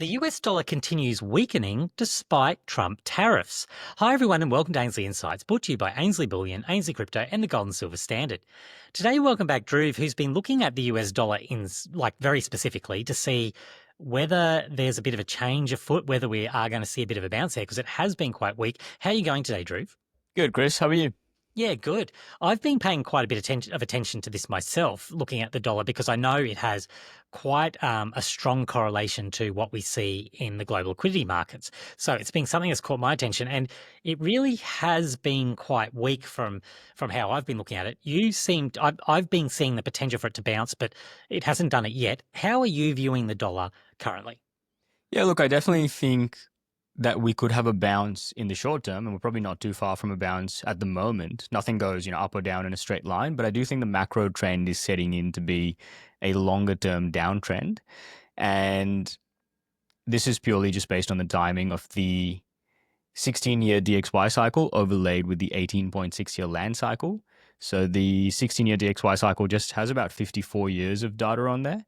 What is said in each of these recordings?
The US dollar continues weakening despite Trump tariffs. Hi everyone and welcome to Ainslie Insights, brought to you by Ainslie Bullion, Ainslie Crypto and the Gold and Silver Standard. Today welcome back Drew, who's been looking at the US dollar very specifically to see whether there's a bit of a change afoot, whether we are going to see a bit of a bounce there because it has been quite weak. How are you going today, Drew? Good, Chris. How are you? Yeah, good. I've been paying quite a bit of attention to this myself, looking at the dollar, because I know it has quite a strong correlation to what we see in the global liquidity markets. So it's been something that's caught my attention, and it really has been quite weak from how I've been looking at it. I've been seeing the potential for it to bounce, but it hasn't done it yet. How are you viewing the dollar currently? Yeah, look, I definitely think that we could have a bounce in the short term, and we're probably not too far from a bounce at the moment. Nothing goes, up or down in a straight line, but I do think the macro trend is setting in to be a longer term downtrend. And this is purely just based on the timing of the 16-year DXY cycle overlaid with the 18.6-year land cycle. So the 16-year DXY cycle just has about 54 years of data on there,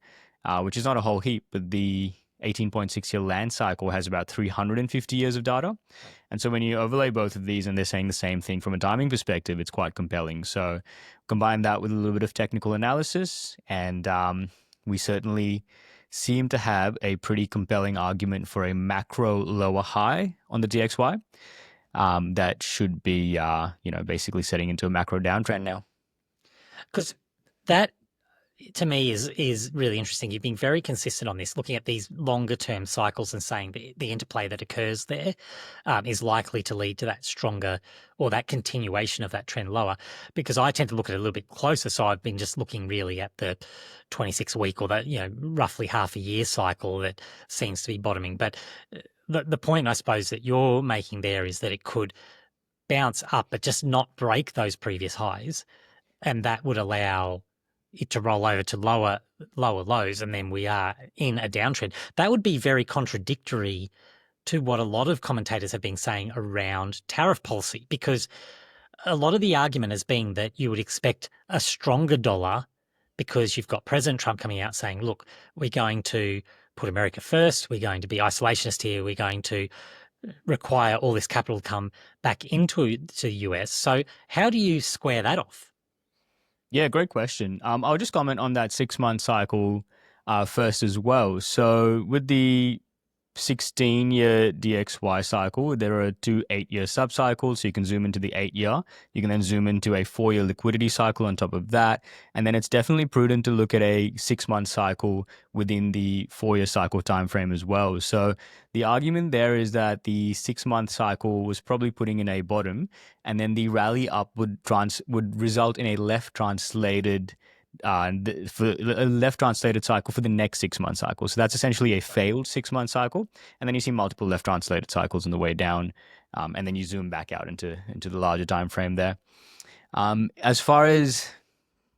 which is not a whole heap, but the 18.6-year land cycle has about 350 years of data. And so when you overlay both of these and they're saying the same thing from a timing perspective, it's quite compelling. So combine that with a little bit of technical analysis, and we certainly seem to have a pretty compelling argument for a macro lower high on the DXY that should be, basically setting into a macro downtrend now. Because that to me is really interesting. You've been very consistent on this, looking at these longer term cycles and saying the interplay that occurs there is likely to lead to that stronger or that continuation of that trend lower. Because I tend to look at it a little bit closer, so I've been just looking really at the 26-week or that roughly half a year cycle that seems to be bottoming. But the point I suppose that you're making there is that it could bounce up, but just not break those previous highs, and that would allow it to roll over to lower lows, and then we are in a downtrend. That would be very contradictory to what a lot of commentators have been saying around tariff policy, because a lot of the argument has been that you would expect a stronger dollar because you've got President Trump coming out saying, look, we're going to put America first, we're going to be isolationist here, we're going to require all this capital to come back into the US. So how do you square that off? Yeah, great question. I'll just comment on that 6-month cycle first as well. So with the 16-year DXY cycle, there are two 8-year subcycles. So you can zoom into the 8-year. You can then zoom into a 4-year liquidity cycle on top of that. And then it's definitely prudent to look at a 6-month cycle within the 4-year cycle time frame as well. So the argument there is that the 6-month cycle was probably putting in a bottom, and then the rally up would result in a left translated for a left translated cycle for the next 6-month cycle. So that's essentially a failed 6-month cycle. And then you see multiple left translated cycles on the way down. And then you zoom back out into the larger time frame there. As far as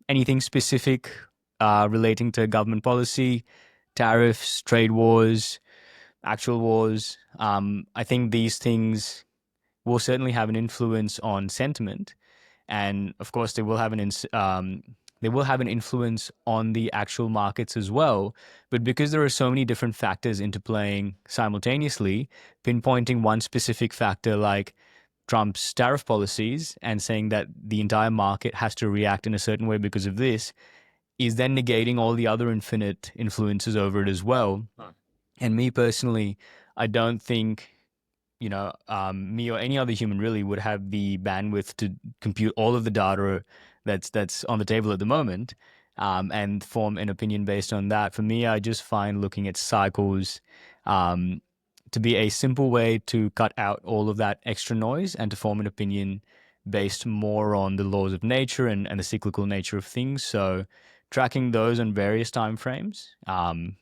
anything specific relating to government policy, tariffs, trade wars, actual wars, I think these things will certainly have an influence on sentiment. And of course, they will have an influence on the actual markets as well. But because there are so many different factors interplaying simultaneously, pinpointing one specific factor like Trump's tariff policies and saying that the entire market has to react in a certain way because of this is then negating all the other infinite influences over it as well. Huh. And me personally, I don't think me or any other human really would have the bandwidth to compute all of the data that's on the table at the moment, and form an opinion based on that. For me, I just find looking at cycles to be a simple way to cut out all of that extra noise and to form an opinion based more on the laws of nature and the cyclical nature of things. So tracking those on various time frames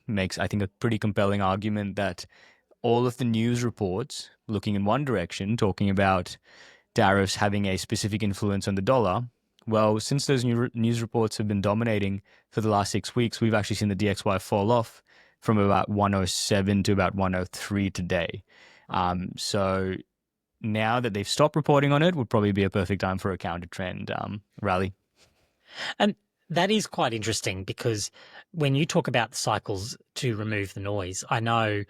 makes, I think, a pretty compelling argument that all of the news reports looking in one direction, talking about tariffs having a specific influence on the dollar. Well, since those news reports have been dominating for the last 6 weeks, we've actually seen the DXY fall off from about 107 to about 103 today. So now that they've stopped reporting on it, would probably be a perfect time for a counter trend rally. And that is quite interesting, because when you talk about the cycles to remove the noise, I know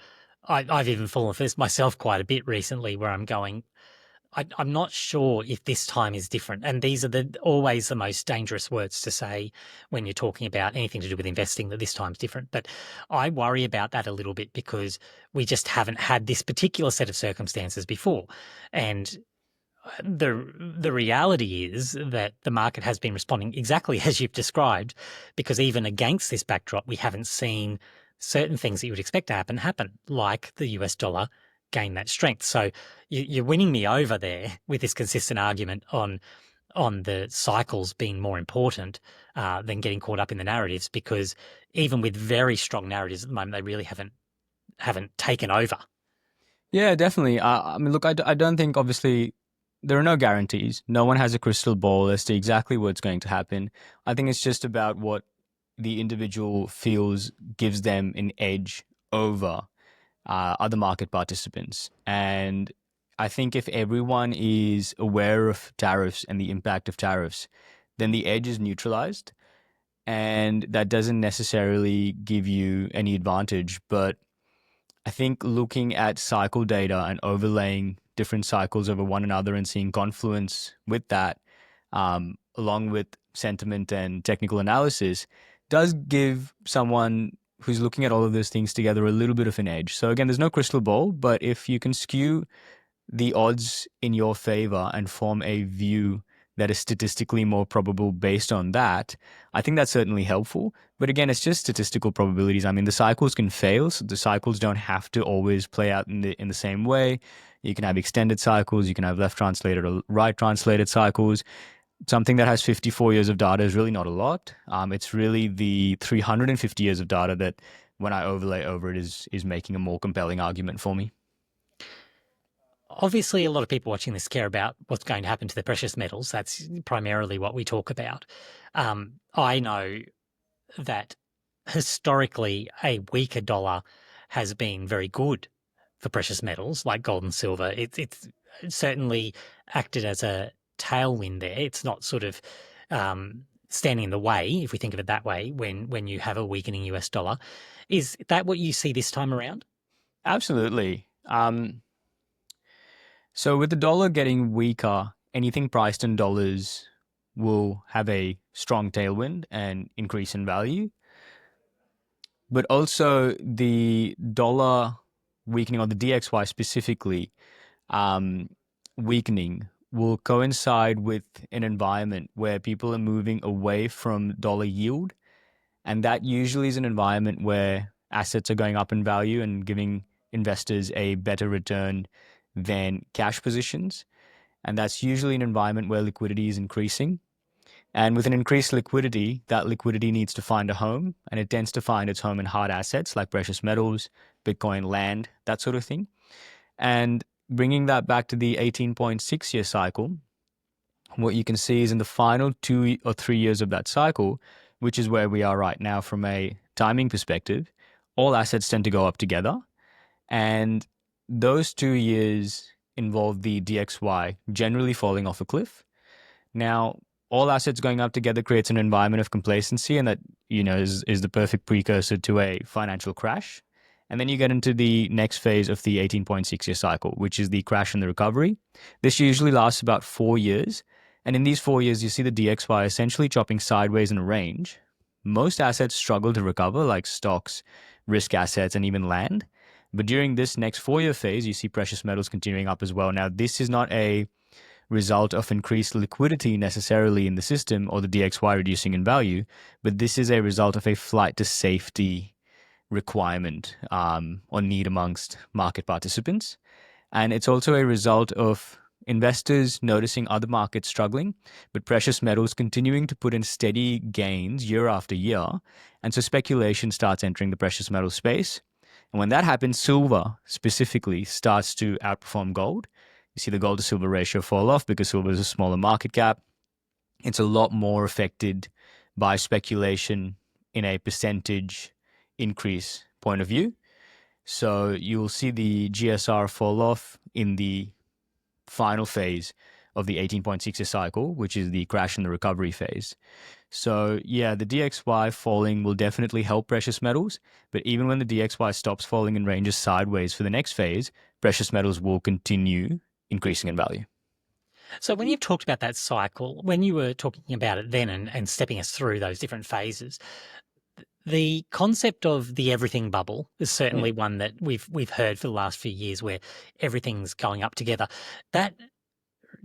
I've even fallen for this myself quite a bit recently, where I'm going, I'm not sure if this time is different. And these are always the most dangerous words to say when you're talking about anything to do with investing, that this time's different. But I worry about that a little bit because we just haven't had this particular set of circumstances before. And the reality is that the market has been responding exactly as you've described, because even against this backdrop, we haven't seen certain things that you would expect to happen, like the US dollar gain that strength. So you're winning me over there with this consistent argument on the cycles being more important than getting caught up in the narratives, because even with very strong narratives at the moment, they really haven't taken over. Yeah, definitely. I mean, look, I don't think, obviously, there are no guarantees. No one has a crystal ball as to exactly what's going to happen. I think it's just about what the individual feels gives them an edge over other market participants. And I think if everyone is aware of tariffs and the impact of tariffs, then the edge is neutralized. And that doesn't necessarily give you any advantage. But I think looking at cycle data and overlaying different cycles over one another and seeing confluence with that, along with sentiment and technical analysis, does give someone who's looking at all of those things together a little bit of an edge. So again, there's no crystal ball, but if you can skew the odds in your favor and form a view that is statistically more probable based on that, I think that's certainly helpful. But again, it's just statistical probabilities. I mean, the cycles can fail, so the cycles don't have to always play out in the same way. You can have extended cycles, you can have left translated or right translated cycles. Something that has 54 years of data is really not a lot. It's really the 350 years of data that, when I overlay over it, is making a more compelling argument for me. Obviously, a lot of people watching this care about what's going to happen to the precious metals. That's primarily what we talk about. I know that historically a weaker dollar has been very good for precious metals like gold and silver. It's certainly acted as a tailwind there. It's not sort of standing in the way, if we think of it that way, when you have a weakening US dollar. Is that what you see this time around? Absolutely. So with the dollar getting weaker, anything priced in dollars will have a strong tailwind and increase in value. But also the dollar weakening, or the DXY specifically, um, weakening will coincide with an environment where people are moving away from dollar yield. And that usually is an environment where assets are going up in value and giving investors a better return than cash positions. And that's usually an environment where liquidity is increasing. And with an increased liquidity, that liquidity needs to find a home, and it tends to find its home in hard assets like precious metals, Bitcoin, land, that sort of thing. And bringing that back to the 18.6 year cycle, what you can see is in the final 2 or 3 years of that cycle, which is where we are right now from a timing perspective, all assets tend to go up together. And those 2 years involve the DXY generally falling off a cliff. Now, all assets going up together creates an environment of complacency, and that, is the perfect precursor to a financial crash. And then you get into the next phase of the 18.6 year cycle, which is the crash and the recovery. This usually lasts about 4 years. And in these 4 years, you see the DXY essentially chopping sideways in a range. Most assets struggle to recover, like stocks, risk assets, and even land. But during this next 4 year phase, you see precious metals continuing up as well. Now, this is not a result of increased liquidity necessarily in the system or the DXY reducing in value, but this is a result of a flight to safety requirement or need amongst market participants. And it's also a result of investors noticing other markets struggling, but precious metals continuing to put in steady gains year after year. And so speculation starts entering the precious metal space. And when that happens, silver specifically starts to outperform gold. You see the gold to silver ratio fall off because silver is a smaller market cap. It's a lot more affected by speculation in a percentage increase point of view. So you'll see the GSR fall off in the final phase of the 18.6 year cycle, which is the crash and the recovery phase. So yeah, the DXY falling will definitely help precious metals, but even when the DXY stops falling and ranges sideways for the next phase, precious metals will continue increasing in value. So when you've talked about that cycle, when you were talking about it then and stepping us through those different phases, the concept of the everything bubble is certainly one that we've heard for the last few years, where everything's going up together. That,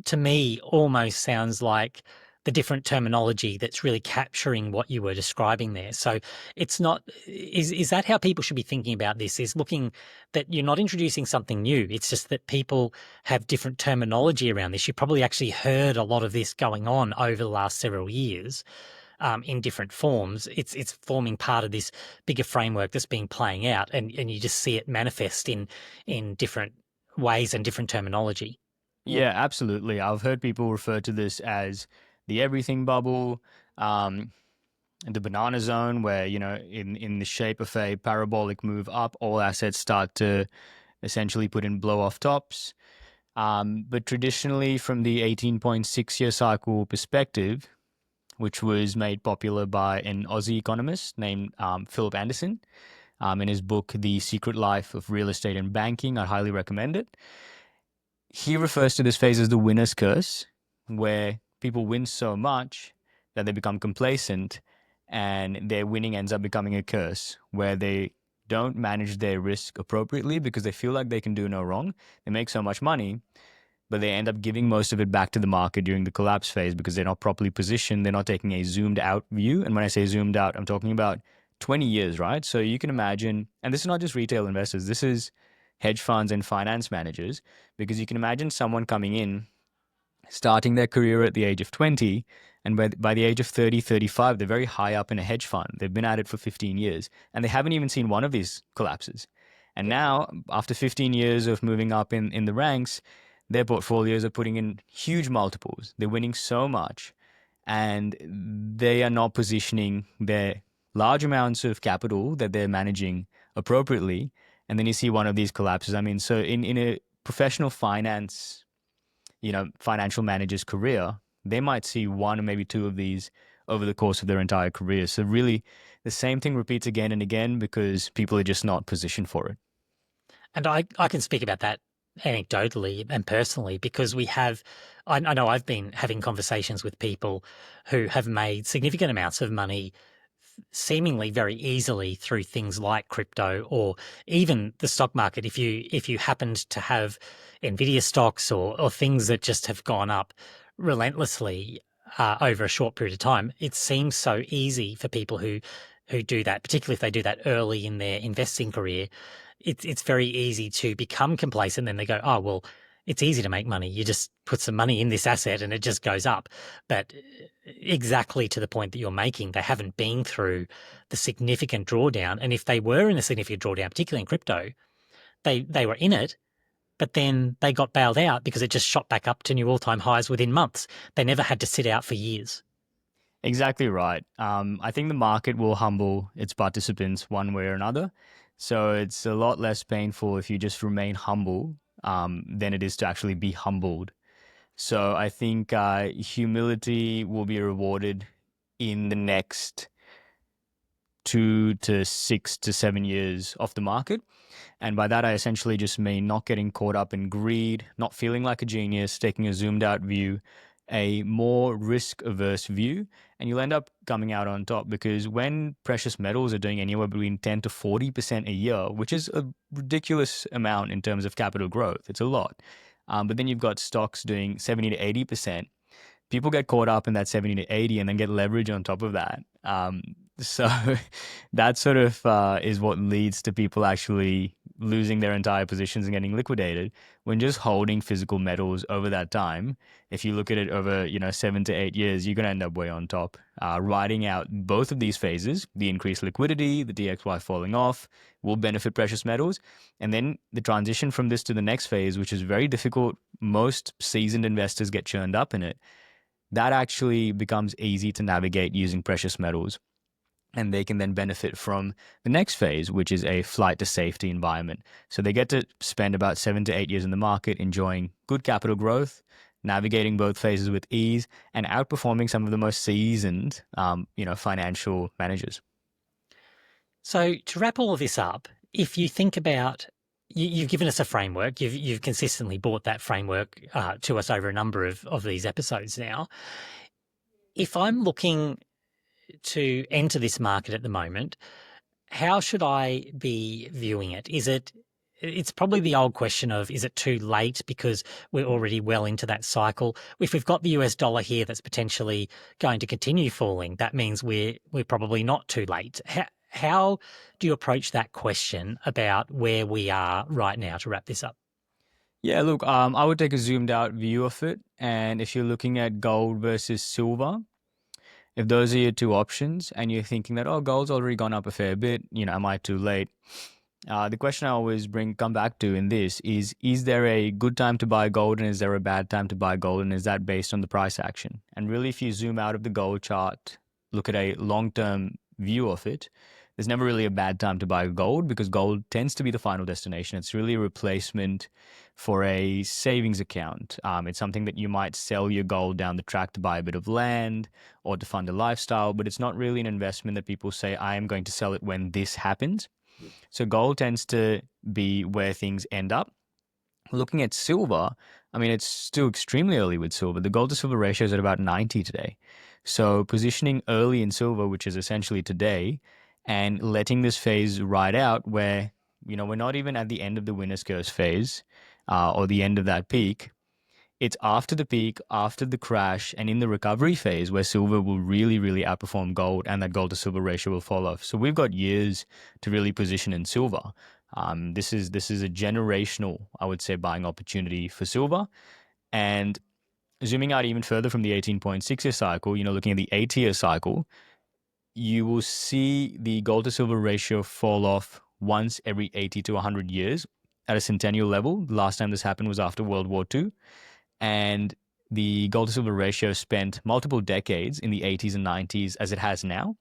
to me, almost sounds like the different terminology that's really capturing what you were describing there. So it's not, is that how people should be thinking about this? Is looking that you're not introducing something new. It's just that people have different terminology around this. You probably actually heard a lot of this going on over the last several years. In different forms, it's forming part of this bigger framework that's been playing out, and you just see it manifest in different ways and different terminology. Yeah, absolutely. I've heard people refer to this as the everything bubble, the banana zone, where, in the shape of a parabolic move up, all assets start to essentially put in blow off tops. But traditionally, from the 18.6 year cycle perspective, which was made popular by an Aussie economist named Philip Anderson in his book, The Secret Life of Real Estate and Banking. I highly recommend it. He refers to this phase as the winner's curse, where people win so much that they become complacent and their winning ends up becoming a curse, where they don't manage their risk appropriately because they feel like they can do no wrong. They make so much money, but they end up giving most of it back to the market during the collapse phase because they're not properly positioned. They're not taking a zoomed out view. And when I say zoomed out, I'm talking about 20 years, right? So you can imagine, and this is not just retail investors, this is hedge funds and finance managers, because you can imagine someone coming in, starting their career at the age of 20, and by the age of 30, 35, they're very high up in a hedge fund. They've been at it for 15 years, and they haven't even seen one of these collapses. And now, after 15 years of moving up in the ranks, their portfolios are putting in huge multiples. They're winning so much, and they are not positioning their large amounts of capital that they're managing appropriately. And then you see one of these collapses. I mean, so in a professional finance, financial manager's career, they might see one or maybe two of these over the course of their entire career. So really, the same thing repeats again and again because people are just not positioned for it. And I can speak about that anecdotally and personally because I know I've been having conversations with people who have made significant amounts of money seemingly very easily through things like crypto or even the stock market. If you happened to have Nvidia stocks or things that just have gone up relentlessly over a short period of time, it seems so easy for people who do that, particularly if they do that early in their investing career. It's very easy to become complacent. Then they go, oh, well, it's easy to make money. You just put some money in this asset and it just goes up. But exactly to the point that you're making, they haven't been through the significant drawdown. And if they were in a significant drawdown, particularly in crypto, they were in it, but then they got bailed out because it just shot back up to new all-time highs within months. They never had to sit out for years. Exactly right. I think the market will humble its participants one way or another. So it's a lot less painful if you just remain humble than it is to actually be humbled. So I think humility will be rewarded in the next 2 to 6 to 7 years of the market. And by that, I essentially just mean not getting caught up in greed, not feeling like a genius, taking a zoomed out view, a more risk averse view, and you'll end up coming out on top because when precious metals are doing anywhere between 10 to 40% a year, which is a ridiculous amount in terms of capital growth, it's a lot. But then you've got stocks doing 70 to 80%. People get caught up in that 70 to 80 and then get leverage on top of that. So that sort of is what leads to people actually losing their entire positions and getting liquidated when just holding physical metals over that time. If you look at it over 7 to 8 years, you're going to end up way on top. Riding out both of these phases, the increased liquidity, the DXY falling off, will benefit precious metals. And then the transition from this to the next phase, which is very difficult, most seasoned investors get churned up in it. That actually becomes easy to navigate using precious metals. And they can then benefit from the next phase, which is a flight to safety environment. So they get to spend about 7 to 8 years in the market enjoying good capital growth, navigating both phases with ease, and outperforming some of the most seasoned, financial managers. So to wrap all of this up, if you think about, you've given us a framework. You've consistently brought that framework to us over a number of these episodes now. If I'm looking to enter this market at the moment, how should I be viewing it? It's probably the old question of, is it too late because we're already well into that cycle? If we've got the US dollar here that's potentially going to continue falling, that means we're probably not too late. How do you approach that question about where we are right now to wrap this up? Yeah, look, I would take a zoomed out view of it. And if you're looking at gold versus silver, if those are your two options and you're thinking that, oh, gold's already gone up a fair bit, am I too late? The question I always come back to in this is there a good time to buy gold and is there a bad time to buy gold, and is that based on the price action? And really, if you zoom out of the gold chart, look at a long-term view of it, there's never really a bad time to buy gold because gold tends to be the final destination. It's really a replacement for a savings account. It's something that you might sell your gold down the track to buy a bit of land or to fund a lifestyle, but it's not really an investment that people say, I am going to sell it when this happens. So gold tends to be where things end up. Looking at silver, I mean, it's still extremely early with silver. The gold to silver ratio is at about 90 today. So positioning early in silver, which is essentially today, and letting this phase ride out where, we're not even at the end of the winner's curse phase or the end of that peak. It's after the peak, after the crash, and in the recovery phase where silver will really, really outperform gold and that gold to silver ratio will fall off. So we've got years to really position in silver. This is a generational, I would say, buying opportunity for silver. And zooming out even further from the 18.6-year cycle, looking at the 8-year cycle, you will see the gold to silver ratio fall off once every 80 to 100 years at a centennial level. The last time this happened was after World War II. And the gold to silver ratio spent multiple decades in the 80s and 90s as it has now.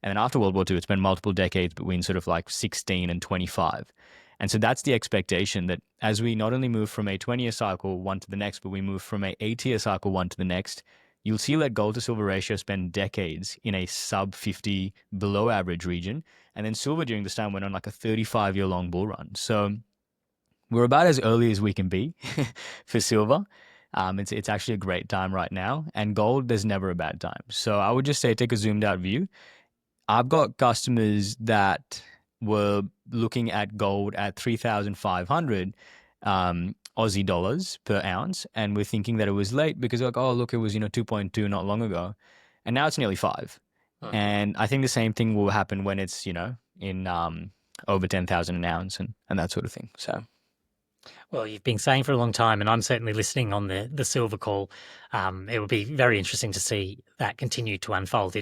And then after World War II, it's been multiple decades between sort of like 16 and 25. And so that's the expectation that as we not only move from a 20-year cycle one to the next, but we move from a 8-year cycle one to the next, you'll see that gold to silver ratio spend decades in a sub 50 below average region. And then silver during this time went on like a 35-year long bull run. So we're about as early as we can be for silver. It's actually a great time right now. And gold, there's never a bad time. So I would just say take a zoomed out view. I've got customers that were looking at gold at 3,500 Aussie dollars per ounce, and we're thinking that it was late because like, oh look, it was 2.2 not long ago, and now it's nearly 5. And I think the same thing will happen when it's in over 10,000 an ounce and that sort of thing. So. Well, you've been saying for a long time, and I'm certainly listening on the silver call. It would be very interesting to see that continue to unfold.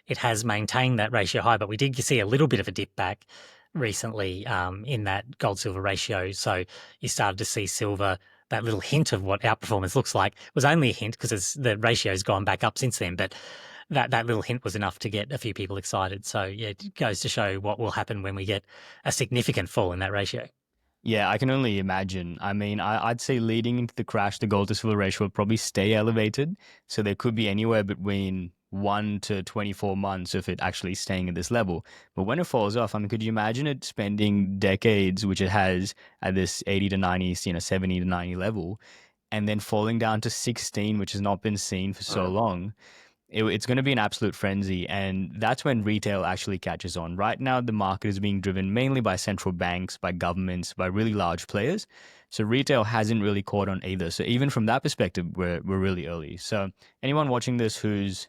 It has maintained that ratio high, but we did see a little bit of a dip back recently in that gold-silver ratio. So you started to see silver, that little hint of what outperformance looks like was only a hint because the ratio's gone back up since then, but that little hint was enough to get a few people excited. So yeah, it goes to show what will happen when we get a significant fall in that ratio. Yeah, I can only imagine. I mean, I'd say leading into the crash, the gold to silver ratio will probably stay elevated. So there could be anywhere between 1 to 24 months of it actually staying at this level. But when it falls off, I mean, could you imagine it spending decades, which it has at this 80 to 90, 70 to 90 level, and then falling down to 16, which has not been seen for so long? It's going to be an absolute frenzy, and that's when retail actually catches on. Right now, the market is being driven mainly by central banks, by governments, by really large players. So retail hasn't really caught on either. So even from that perspective, we're really early. So anyone watching this who's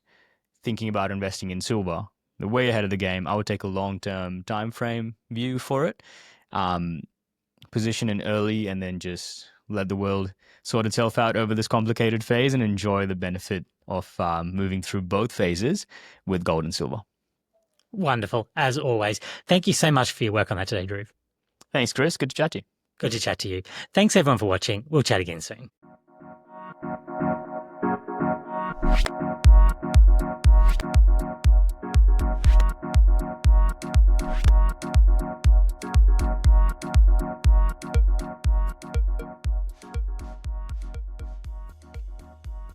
thinking about investing in silver, they're way ahead of the game. I would take a long-term time frame view for it, position in early, and then just let the world sort itself out over this complicated phase and enjoy the benefit of moving through both phases with gold and silver. Wonderful, as always. Thank you so much for your work on that today, Drew. Thanks, Chris. Good to chat to you. Good to chat to you. Thanks, everyone, for watching. We'll chat again soon.